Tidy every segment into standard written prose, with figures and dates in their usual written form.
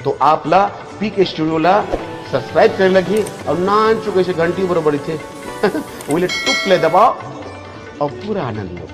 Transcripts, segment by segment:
तो आपला पीके स्टुडिओला सबस्क्राईब करायला लगी और नान चुके से घंटी बरोबर इथे उले टुकले दबाव और पूरा आनंद लो।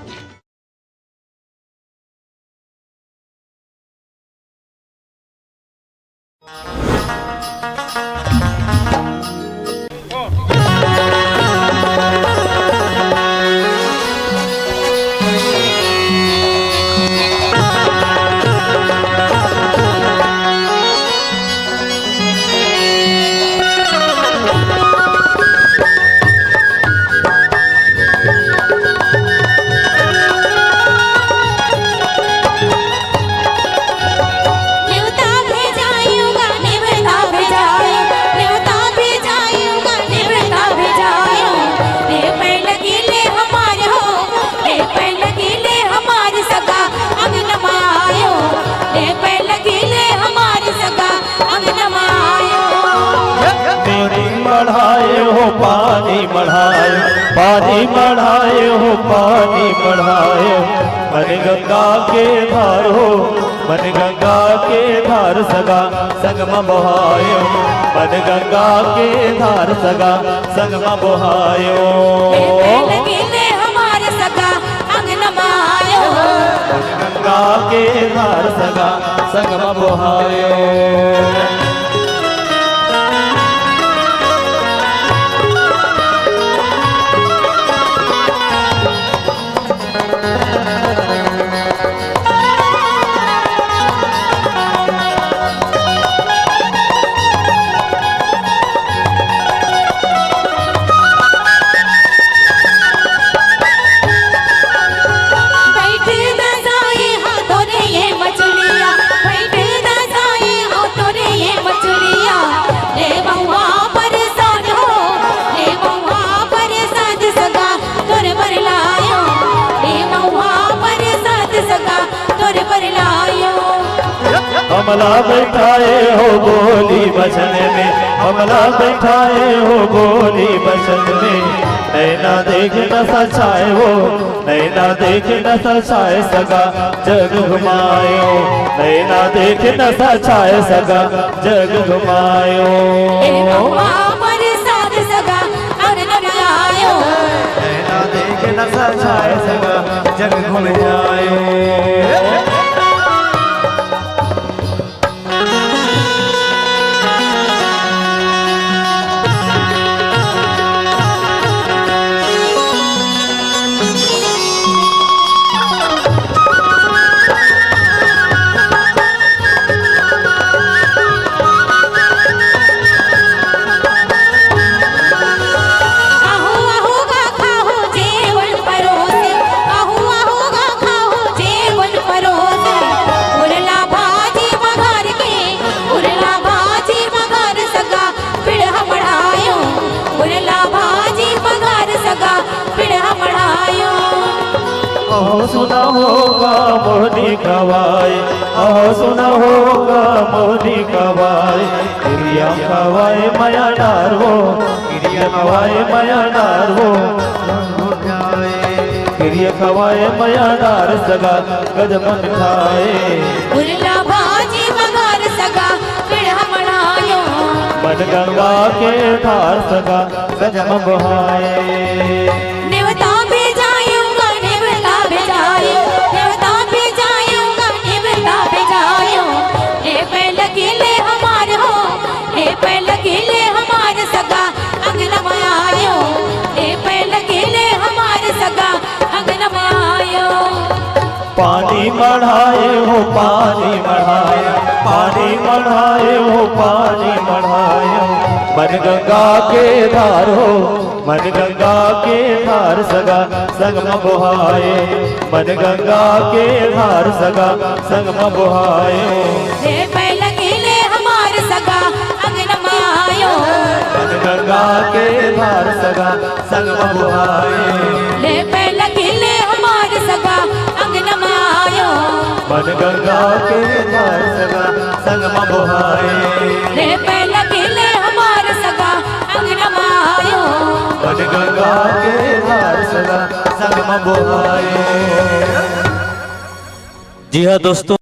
पानी बढ़ाए हो पानी बढ़ाए मन गंगा के धार हो मन गंगा के धार सगा संगम बहायो मन गंगा के धार सगा संगम बहायो हमारे सगा अंगन मायो मन गंगा के धार सगा संगम बहायो। हमला बैठाए हो गोली बचन में हमला बैठाए हो गोली बचन में नैना देख न सचाए हो नैना देख न सचाए सगा जग घुमायो नैना देख न सचाए सगा जग घुमायो नैना देख न सचाए सगा जग घुमायो। सुना होगा मोहनी कवाई सुना होगा मोहनी कवाई क्रिया कवाई माया नार हो क्रिया कवाई माया नार हो क्रिया कवाई माया नार सगा गजमन खाए मन गंगा के धार सगा गजम बहाए। पानी बढ़ाए हो पानी बढ़ाए पानी बढ़ाए हो पानी बढ़ाए मन गंगा के धार हो मन गंगा के धार सगा संगम बहाए मन गंगा के धार सगा संगम बहाए मन गंगा के धार सगा संगम बहाए मन गंगा के धार सगा संगम बहाए मन गंगा के धार सगा संगम बहाए। जी हाँ दोस्तों।